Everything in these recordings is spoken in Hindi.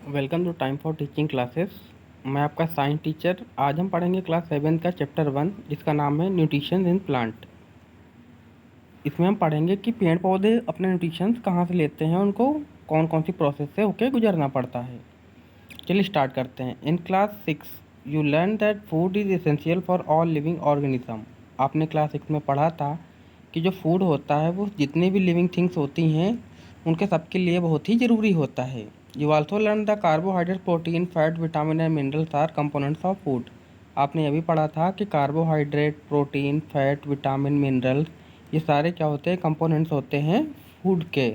Welcome to time for teaching classes. मैं आपका साइंस टीचर। आज हम पढ़ेंगे क्लास 7 का चैप्टर 1, जिसका नाम है न्यूट्रिशन इन प्लांट। इसमें हम पढ़ेंगे कि पेड़ पौधे अपने न्यूट्रिशंस कहाँ से लेते हैं, उनको कौन कौन सी प्रोसेस से होके गुजरना पड़ता है। चलिए स्टार्ट करते हैं। In class 6 you learn that food is essential for all living organism. आपने क्लास 6 में पढ़ा था कि जो फूड होता है वो जितने भी लिविंग थिंग्स होती हैं उनके सबके लिए बहुत ही ज़रूरी होता है। You also learn the carbohydrate, protein, fat, vitamin and minerals are components of food. आपने यह भी पढ़ा था कि carbohydrate, protein, fat, vitamin, minerals ये सारे क्या होते हैं, कंपोनेंट्स होते हैं फूड के।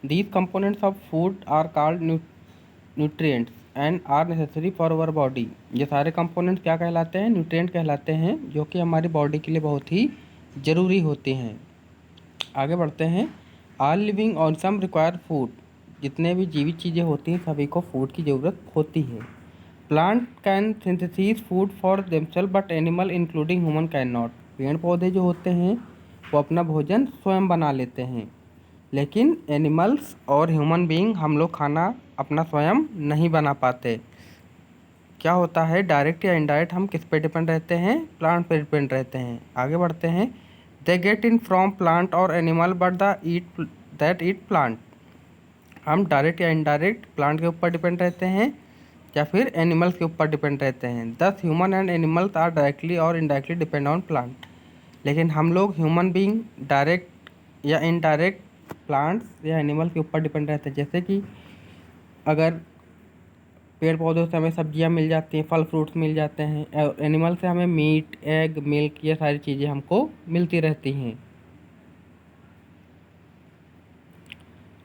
These components of food are called nutrients and are necessary for our body. ये सारे कंपोनेंट्स क्या कहलाते हैं? न्यूट्रिएंट कहलाते हैं, जो कि हमारी बॉडी के लिए बहुत ही ज़रूरी होते हैं। आगे बढ़ते हैं। All living organism require food. जितने भी जीवित चीज़ें होती हैं सभी को फूड की ज़रूरत होती है। Plant can synthesize food for themselves but animal including human can not. पेड़ पौधे जो होते हैं वो अपना भोजन स्वयं बना लेते हैं, लेकिन एनिमल्स और ह्यूमन बीइंग हम लोग खाना अपना स्वयं नहीं बना पाते। क्या होता है, डायरेक्ट या इनडायरेक्ट हम किस पे डिपेंड रहते हैं? प्लांट पे डिपेंड रहते हैं। आगे बढ़ते हैं। They get in from plant और animal but the eat that eat plant. हम डायरेक्ट या इनडायरेक्ट प्लांट के ऊपर डिपेंड रहते हैं या फिर एनिमल्स के ऊपर डिपेंड रहते हैं। Thus human and animals are directly और इनडायरेक्टली डिपेंड ऑन प्लांट। लेकिन हम लोग ह्यूमन बीइंग डायरेक्ट या इनडायरेक्ट प्लांट्स या एनिमल्स के ऊपर डिपेंड रहते हैं। जैसे कि अगर पेड़ पौधों से हमें सब्जियां मिल जाती हैं, फल फ्रूट्स मिल जाते हैं, और एनिमल से हमें मीट, एग, मिल्क ये सारी चीज़ें हमको मिलती रहती हैं।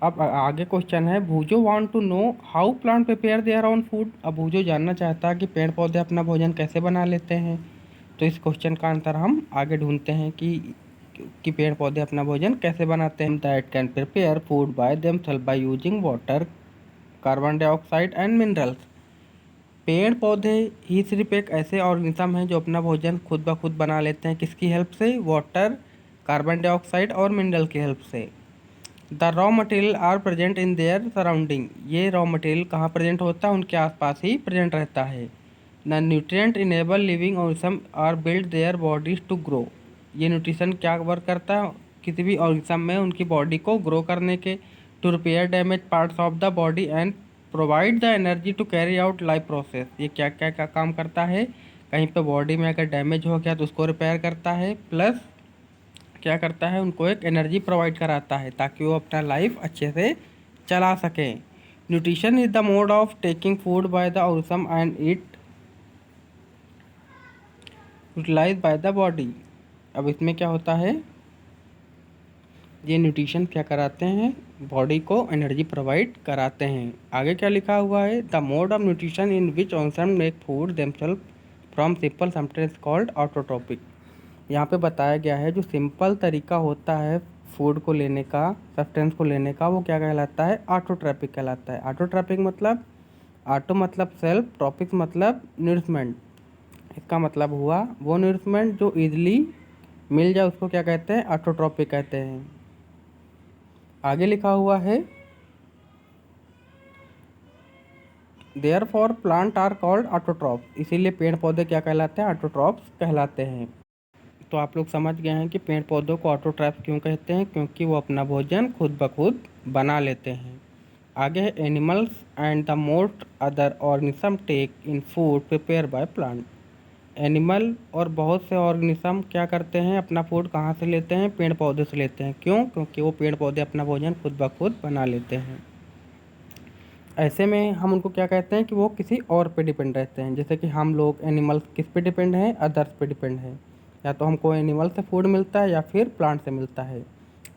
अब आगे क्वेश्चन है, भूजो want to know how plant prepare their own food. अब भूजो जानना चाहता है कि पेड़ पौधे अपना भोजन कैसे बना लेते हैं। तो इस क्वेश्चन का आंसर हम आगे ढूंढते हैं कि पेड़ पौधे अपना भोजन कैसे बनाते हैं। That can prepare food by themselves by using water, carbon dioxide and minerals. पेड़ पौधे ही सिर्फ एक ऐसे ऑर्गेनिज्म हैं जो अपना भोजन खुद ब खुद बना लेते हैं। किसकी हेल्प से? वाटर, कार्बन डाइऑक्साइड और मिनरल की हेल्प से। The raw material are present in their surrounding. ये रॉ मटेरियल कहाँ प्रेजेंट होता है? उनके आसपास ही प्रेजेंट रहता है। The nutrient enable living organism are build their bodies to grow. ये न्यूट्रिशन क्या वर्क करता है किसी भी ऑर्गेनिज्म में? उनकी बॉडी को ग्रो करने के। To repair damage parts of the body and provide the energy to carry out life process. ये क्या क्या क्या काम करता है? कहीं पे बॉडी में अगर डैमेज हो गया तो उसको रिपेयर करता है, प्लस क्या करता है, उनको एक एनर्जी प्रोवाइड कराता है ताकि वो अपना लाइफ अच्छे से चला सकें। Nutrition is the mode of taking food by the organism and it utilize by the body. अब इसमें क्या होता है, ये न्यूट्रिशन क्या कराते हैं? बॉडी को एनर्जी प्रोवाइड कराते हैं। आगे क्या लिखा हुआ है? The mode of nutrition in which organism make food themselves from simple substance called autotrophic. यहाँ पे बताया गया है जो सिंपल तरीका होता है फूड को लेने का, सब्सटेंस को लेने का, वो क्या कहलाता है? ऑटोट्रैपिक कहलाता है। ऑटोट्रैपिक मतलब, ऑटो मतलब सेल्फ, ट्रॉपिक मतलब नरिशमेंट। इसका मतलब हुआ वो नरिशमेंट जो ईजिली मिल जाए उसको क्या कहते हैं? ऑटोट्रॉपिक कहते हैं। आगे लिखा हुआ है, therefore plant are called autotrophs. इसीलिए पेड़ पौधे क्या कहलाते हैं? ऑटोट्रॉप्स कहलाते हैं। तो आप लोग समझ गए हैं कि पेड़ पौधों को ऑटोट्रॉप्स क्यों कहते हैं? क्योंकि वो अपना भोजन खुद ब खुद बना लेते हैं। आगे है, animals and the most other organism take in food prepare by plant. Animal और बहुत से ऑर्गेनिज्म क्या करते हैं? अपना फूड कहाँ से लेते हैं? पेड़ पौधे से लेते हैं। क्यों? क्योंकि वो पेड़ पौधे अपना भोजन खुद ब खुद बना लेते हैं। ऐसे में हम उनको क्या कहते हैं कि वो किसी और पे डिपेंड रहते हैं। जैसे कि हम लोग एनिमल्स किस पे डिपेंड हैं? अदर्स पे डिपेंड है। या तो हमको एनिमल से फूड मिलता है या फिर प्लांट से मिलता है।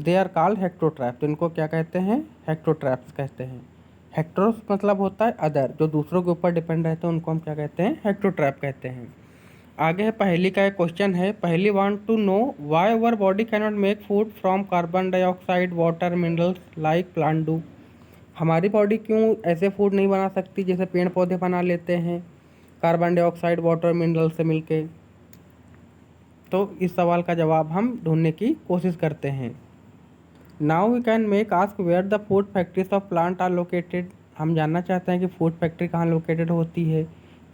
They are called heterotroph. तो इनको क्या कहते हैं? हेक्टोट्रैप्स कहते हैं। हेक्टोस मतलब होता है अदर, जो दूसरों के ऊपर डिपेंड रहते हैं उनको हम क्या कहते हैं? हेक्टोट्रैप कहते हैं। आगे है, पहली का एक क्वेश्चन है। पहली want to know why our body can not make food from carbon dioxide, water, minerals like plant do. हमारी बॉडी क्यों ऐसे फूड नहीं बना सकती जैसे पेड़ पौधे बना लेते हैं, कार्बन डाइऑक्साइड, वाटर, मिनरल से मिलके? तो इस सवाल का जवाब हम ढूंढने की कोशिश करते हैं। Now we can make ask where the food factories of plant are located. हम जानना चाहते हैं कि फूड फैक्ट्री कहाँ लोकेटेड होती है।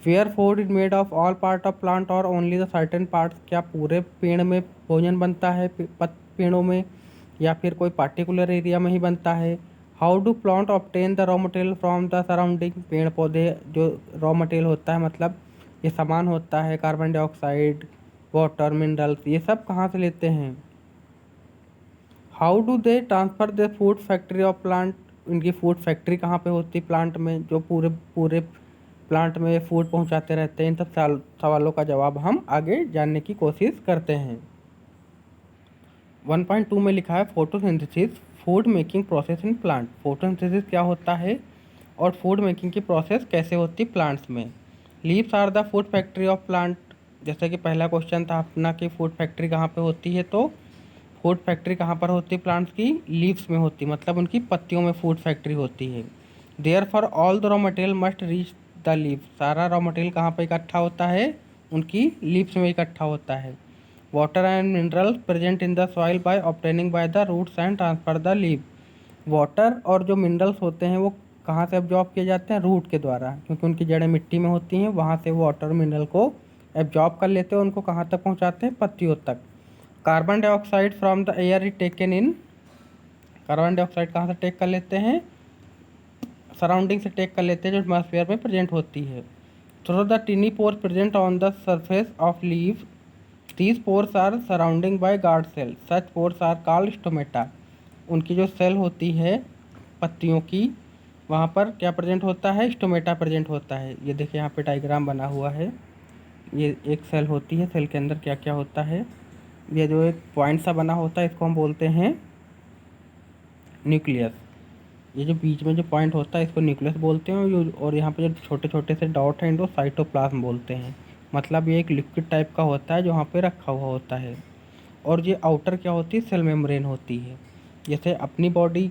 Where food is made of all part of plant और ओनली द सर्टेन पार्ट्स, क्या पूरे पेड़ में भोजन बनता है पेड़ों में, या फिर कोई पार्टिकुलर एरिया में ही बनता है। How do plant obtain the raw material from the surrounding, पेड़ पौधे जो रॉ मटेरियल होता है मतलब ये सामान होता है, कार्बन डाइऑक्साइड, वाटर, मिनरल्स, ये सब कहाँ से लेते हैं। How do they transfer the food factory of plant, इनकी फूड फैक्ट्री कहाँ पे होती है प्लांट में, जो पूरे पूरे प्लांट में फूड पहुँचाते रहते हैं। इन सब सवालों का जवाब हम आगे जानने की कोशिश करते हैं। 1.2 में लिखा है photosynthesis food making process in plant. Photosynthesis क्या होता है और फूड मेकिंग की प्रोसेस कैसे होती है प्लांट्स में। Leaves are the food factory of plant, जैसे कि पहला क्वेश्चन था अपना कि फूड फैक्ट्री कहाँ पे होती है, तो फूड फैक्ट्री कहाँ पर होती है प्लांट्स की, लीव्स में होती है, मतलब उनकी पत्तियों में फूड फैक्ट्री होती है। Therefore all the raw material must reach the leave, सारा रॉ मटेरियल कहाँ पर इकट्ठा होता है, उनकी लीव्स में इकट्ठा होता है। Water and minerals present in the soil by obtaining by the roots and transfer the leave, water और जो मिनरल्स होते हैं वो कहाँ से एब्जॉर्ब किए जाते हैं, रूट के द्वारा, क्योंकि उनकी जड़ें मिट्टी में होती हैं, वहाँ से वो वाटर मिनरल को एब्जॉर्ब कर लेते हैं, उनको कहाँ तक पहुँचाते हैं, पत्तियों तक। Carbon dioxide from the air is taken in, carbon dioxide कहाँ से टेक कर लेते हैं, सराउंडिंग से टेक कर लेते हैं जो एटमॉस्फेयर में प्रेजेंट होती है। Through the टिनी pores present on the surface of leave, these pores are surrounding by guard cell, such pores are called stomata, उनकी जो सेल होती है पत्तियों की वहाँ पर क्या प्रेजेंट होता है, स्टोमेटा प्रेजेंट होता है। ये देखिए यहाँ पे डायग्राम बना हुआ है, ये एक सेल होती है, सेल के अंदर क्या क्या होता है, ये जो एक पॉइंट सा बना होता है इसको हम बोलते हैं न्यूक्लियस, ये जो बीच में जो पॉइंट होता है इसको न्यूक्लियस बोलते हैं, और यहाँ पे जो छोटे छोटे से डॉट हैं इनको साइटोप्लाज्म बोलते हैं। मतलब ये एक लिक्विड टाइप का होता है जो वहाँ पे रखा हुआ होता है। और ये आउटर क्या होती है, सेल मेम्ब्रेन होती है। जैसे अपनी बॉडी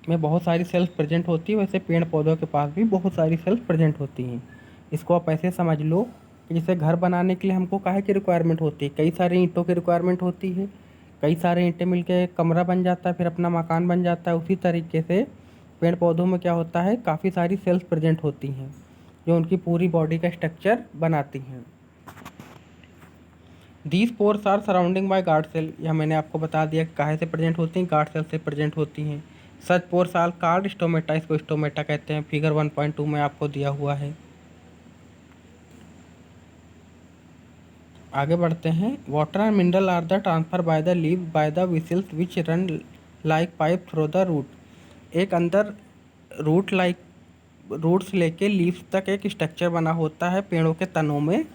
में बहुत सारी सेल्स प्रेजेंट होती है, वैसे पेड़ पौधों के पास भी बहुत सारी सेल्स प्रेजेंट होती हैं। इसको आप ऐसे समझ लो कि जैसे घर बनाने के लिए हमको काहे की रिक्वायरमेंट होती है, कई सारे ईंटों की रिक्वायरमेंट होती है, कई सारे ईंटें मिलके कमरा बन जाता है, फिर अपना मकान बन जाता है। उसी तरीके से पेड़ पौधों में क्या होता है, काफ़ी सारी सेल्स प्रेजेंट होती हैं जो उनकी पूरी बॉडी का स्ट्रक्चर बनाती हैं। These pores are surrounding by guard cell, यह मैंने आपको बता दिया काहे से प्रेजेंट होती हैं, गार्ड सेल से प्रेजेंट होती हैं। सच पोर्स आर कॉल्ड स्टोमेटा, इसको स्टोमेटा कहते हैं, फिगर 1.2 में आपको दिया हुआ है। आगे बढ़ते हैं। Water and mineral are the transfer by the leave by the vessels which run like pipe through the root, एक अंदर रूट लाइक रूट्स लेके लीव्स तक एक स्ट्रक्चर बना होता है पेड़ों के तनों में,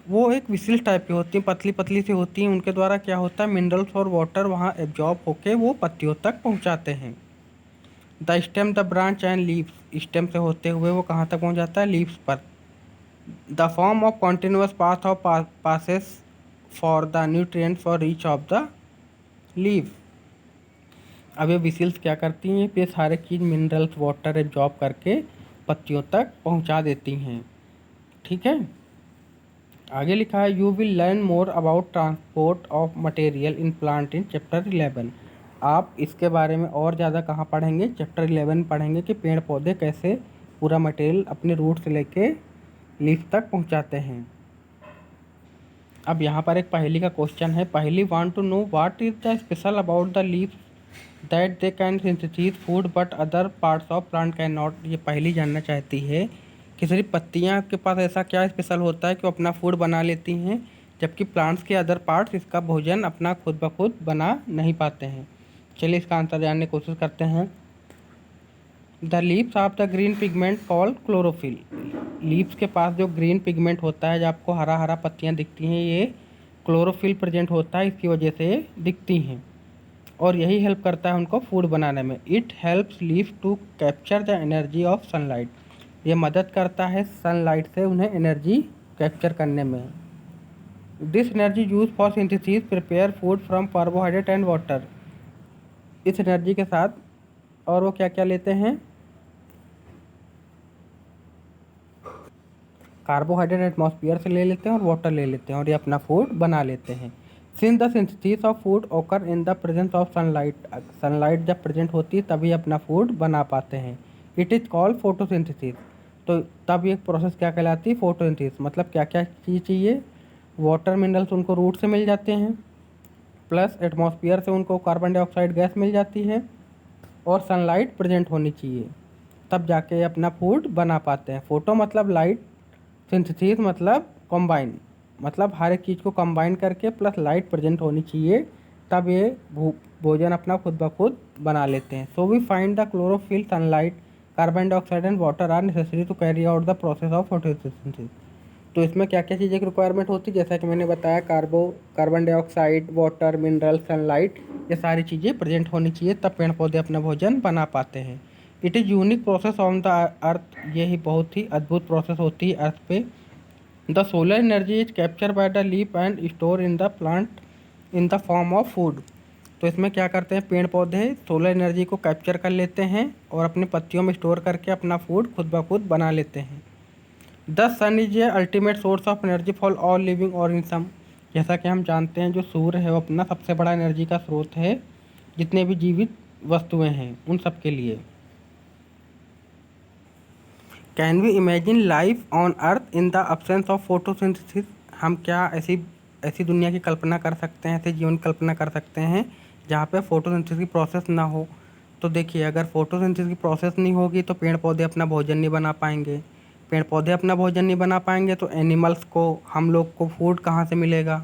वो एक विसिल टाइप की होती हैं, पतली पतली सी होती हैं, उनके द्वारा क्या होता है मिनरल्स और वाटर वहाँ एब्जॉर्ब होके वो पत्तियों तक पहुँचाते हैं। The stem the branch and leaves, stem से होते हुए वो कहाँ तक पहुँच जाता है, लीव्स पर। The form of continuous path of passes for the nutrient for reach of the leave, अब ये विसिल्स क्या करती हैं, ये सारे चीज़ मिनरल्स वाटर एब्जॉर्ब करके पत्तियों तक पहुंचा देती हैं। ठीक है, आगे लिखा है you will learn more about transport of material in plant in chapter 11, आप इसके बारे में और ज़्यादा कहाँ पढ़ेंगे, चैप्टर 11 पढ़ेंगे कि पेड़ पौधे कैसे पूरा मटेरियल अपने रूट से लेके लीफ तक पहुँचाते हैं। अब यहाँ पर एक पहेली का क्वेश्चन है, पहेली want to know what is the special about the leaf that they can synthesize food but other parts of plant can not, ये पहेली जानना चाहती है कि सिर्फ पत्तियाँ के पास ऐसा क्या स्पेशल होता है कि वो अपना फूड बना लेती हैं, जबकि प्लांट्स के अदर पार्ट्स इसका भोजन अपना खुद ब खुद बना नहीं पाते हैं। चलिए इसका आंसर जानने की कोशिश करते हैं। The leaves of the green pigment called chlorophyll, leaves के पास जो ग्रीन पिगमेंट होता है, जो आपको हरा हरा पत्तियाँ दिखती हैं, ये क्लोरोफिल प्रेजेंट होता है, इसकी वजह से ये दिखती हैं और यही हेल्प करता है उनको फूड बनाने में। It helps leaf to capture the energy of sunlight, ये मदद करता है सनलाइट से उन्हें एनर्जी कैप्चर करने में। This energy use for synthesis prepare food from carbohydrate and water, इस एनर्जी के साथ और वो क्या क्या लेते हैं, कार्बोहाइड्रेट एटमॉस्फेयर से ले लेते हैं और वाटर ले लेते हैं और ये अपना फूड बना लेते हैं। Since the synthesis of food occur in the presence of sunlight, sunlight जब प्रेजेंट होती है तभी अपना फूड बना पाते हैं। It is called photosynthesis. तो तब ये प्रोसेस क्या कहलाती है, फोटोसिंथेसिस। मतलब क्या क्या चीज़ चाहिए, वाटर मिनरल्स उनको रूट से मिल जाते हैं, प्लस एटमॉस्फेयर से उनको कार्बन डाइऑक्साइड गैस मिल जाती है, और सनलाइट प्रेजेंट होनी चाहिए, तब जाके ये अपना फूड बना पाते हैं। फोटो मतलब लाइट, सिंथेसिस मतलब कंबाइन, मतलब हर एक चीज़ को कंबाइन करके प्लस लाइट प्रेजेंट होनी चाहिए, तब ये भोजन अपना खुद ब खुद बना लेते हैं। So we find the chlorophyll, sunlight, carbon dioxide and water are necessary to carry out the process of photosynthesis. तो इसमें क्या क्या चीज़ें की रिक्वायरमेंट होती है, जैसा कि मैंने बताया, carbon dioxide, water, mineral, sunlight, ये सारी चीज़ें प्रेजेंट होनी चाहिए, तब पेड़ पौधे अपना भोजन बना पाते हैं। It is unique process on the earth, यही बहुत ही अद्भुत प्रोसेस होती है अर्थ पे। The solar energy is capture by the leaf and store in the plant in the form of food. तो इसमें क्या करते हैं, पेड़ पौधे सोलर एनर्जी को कैप्चर कर लेते हैं और अपनी पत्तियों में स्टोर करके अपना फूड खुद ब खुद बना लेते हैं। The sun is a ultimate source of energy for all living organism. जैसा कि हम जानते हैं, जो सूर्य है वो अपना सबसे बड़ा एनर्जी का स्रोत है जितने भी जीवित वस्तुएं हैं उन सब के लिए। Can we imagine life on earth in the absence of photosynthesis. हम क्या ऐसी ऐसी दुनिया की कल्पना कर सकते हैं, ऐसे जीवन की कल्पना कर सकते हैं जहाँ पे फोटोसिंथेसिस की प्रोसेस ना हो। तो देखिए, अगर फोटोसिंथेसिस की प्रोसेस नहीं होगी तो पेड़ पौधे अपना भोजन नहीं बना पाएंगे। पेड़ पौधे अपना भोजन नहीं बना पाएंगे तो एनिमल्स को, हम लोग को फूड कहाँ से मिलेगा,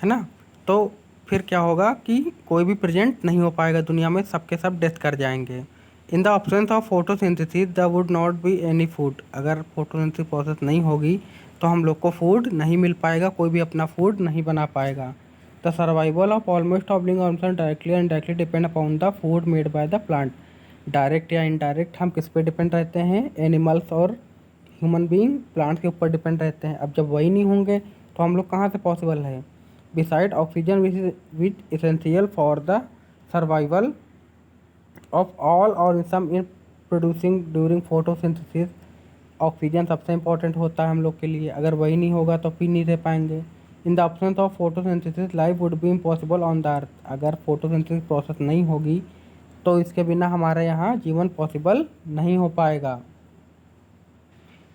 है ना। तो फिर क्या होगा कि कोई भी प्रेजेंट नहीं हो पाएगा दुनिया में, सबके सब डेथ कर जाएंगे। In the absence of photosynthesis the wood not be any food. अगर फोटोसिंथेसिस प्रोसेस नहीं होगी तो हम लोग को फूड नहीं मिल पाएगा, कोई भी अपना फूड नहीं बना पाएगा। The survival of almost of living organism directly and indirectly depend upon the food made by the plant. Direct या इनडायरेक्ट हम किस पे डिपेंड रहते हैं, एनिमल्स और ह्यूमन बीइंग प्लांट के ऊपर डिपेंड रहते हैं। अब जब वही नहीं होंगे तो हम लोग कहाँ से पॉसिबल है। Beside oxygen which essential for the survival of all organism in producing during photosynthesis. Oxygen सबसे इंपॉर्टेंट होता है हम लोग के लिए, अगर वही नहीं होगा तो फिर नहीं रह पाएंगे। In the absence of photosynthesis life would be impossible on the earth. अगर फोटोसिंथेसिस प्रोसेस नहीं होगी तो इसके बिना हमारे यहाँ जीवन पॉसिबल नहीं हो पाएगा।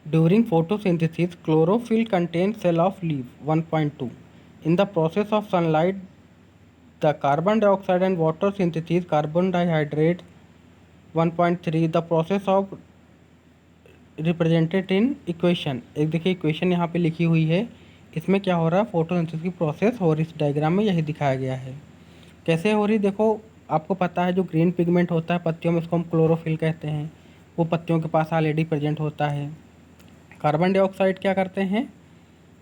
During photosynthesis, chlorophyll contains cell of leaf 1.2. In the process of sunlight, the carbon dioxide and water synthesis carbon dihydrate 1.3. The process of represented in equation। एक देखिए इक्वेशन यहाँ पे लिखी हुई है, इसमें क्या हो रहा है, फोटोसिंथेसिस की प्रोसेस और इस डायग्राम में यही दिखाया गया है। कैसे हो रही, देखो आपको पता है जो ग्रीन पिगमेंट होता है पत्तियों में, उसको हम क्लोरोफिल कहते हैं, वो पत्तियों के पास ऑलरेडी प्रेजेंट होता है। कार्बन डाइऑक्साइड क्या करते हैं,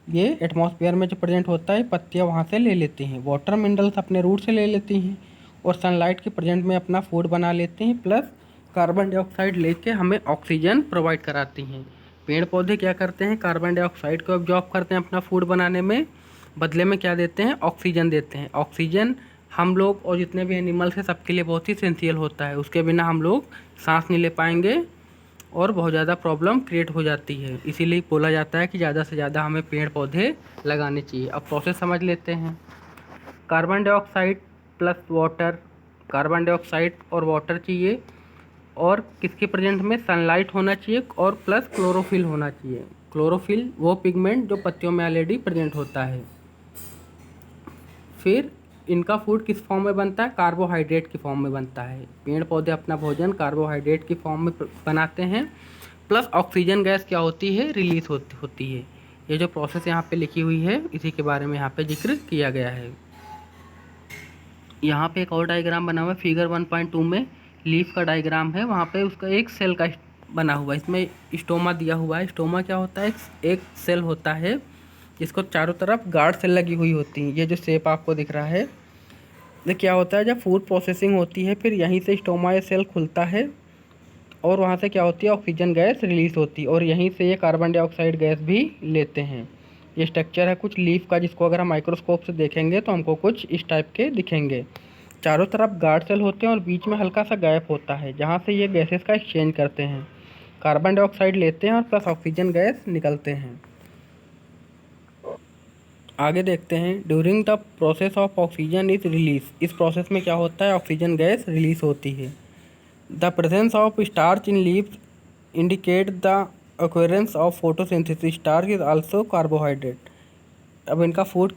ये एटमॉस्फेयर में जो प्रेजेंट होता है पत्तियाँ वहाँ से ले लेती हैं, वाटर मिनरल्स अपने रूट से ले लेती हैं, और सनलाइट के प्रेजेंट में अपना फूड बना लेते हैं, प्लस कार्बन डाइऑक्साइड लेके हमें ऑक्सीजन प्रोवाइड कराती हैं। पेड़ पौधे क्या करते हैं, कार्बन डाइऑक्साइड को ऑब्जॉर्ब करते हैं अपना फूड बनाने में, बदले में क्या देते हैं, ऑक्सीजन देते हैं। ऑक्सीजन हम लोग और जितने भी एनिमल्स हैं सबके लिए बहुत ही एसेंशियल होता है, उसके बिना हम लोग सांस नहीं ले पाएंगे और बहुत ज़्यादा प्रॉब्लम क्रिएट हो जाती है। इसीलिए बोला जाता है कि ज़्यादा से ज़्यादा हमें पेड़ पौधे लगाने चाहिए। अब प्रोसेस समझ लेते हैं। Carbon dioxide plus water, carbon dioxide और वाटर चाहिए, और किसके प्रेजेंट में, सनलाइट होना चाहिए और प्लस क्लोरोफिल होना चाहिए। क्लोरोफिल वो पिगमेंट जो पत्तियों में ऑलरेडी प्रेजेंट होता है। फिर इनका फूड किस फॉर्म में बनता है, कार्बोहाइड्रेट की फॉर्म में बनता है। पेड़ पौधे अपना भोजन कार्बोहाइड्रेट की फॉर्म में बनाते हैं, प्लस ऑक्सीजन गैस क्या होती है, रिलीज होती है। ये जो प्रोसेस यहाँ पे लिखी हुई है इसी के बारे में यहाँ पे जिक्र किया गया है। यहाँ पे एक और डायग्राम बना हुआ है, फिगर 1.2 में लीफ का डायग्राम है, वहाँ पे उसका एक सेल का बना हुआ है, इसमें स्टोमा दिया हुआ है। स्टोमा क्या होता है, एक सेल होता है जिसको चारों तरफ गार्ड सेल लगी हुई होती हैं। ये जो शेप आपको दिख रहा है, ये क्या होता है, जब फूड प्रोसेसिंग होती है फिर यहीं से स्टोमा ये सेल खुलता है और वहाँ से क्या होती है, ऑक्सीजन गैस रिलीज होती है, और यहीं से ये कार्बन डाइऑक्साइड गैस भी लेते हैं। ये स्ट्रक्चर है कुछ लीफ का, जिसको अगर हम माइक्रोस्कोप से देखेंगे तो हमको कुछ इस टाइप के दिखेंगे। चारों तरफ गार्ड सेल होते हैं और बीच में हल्का सा गैप होता है जहाँ से ये गैसेस का एक्सचेंज करते हैं, कार्बन डाइऑक्साइड लेते हैं और प्लस ऑक्सीजन गैस निकलते हैं। आगे देखते हैं, during the process of oxygen is release. इस प्रोसेस में क्या होता है, ऑक्सीजन गैस रिलीज होती है। The presence of starch in leaves indicate the occurrence of photosynthesis. Starch is also carbohydrate. अब इनका फूड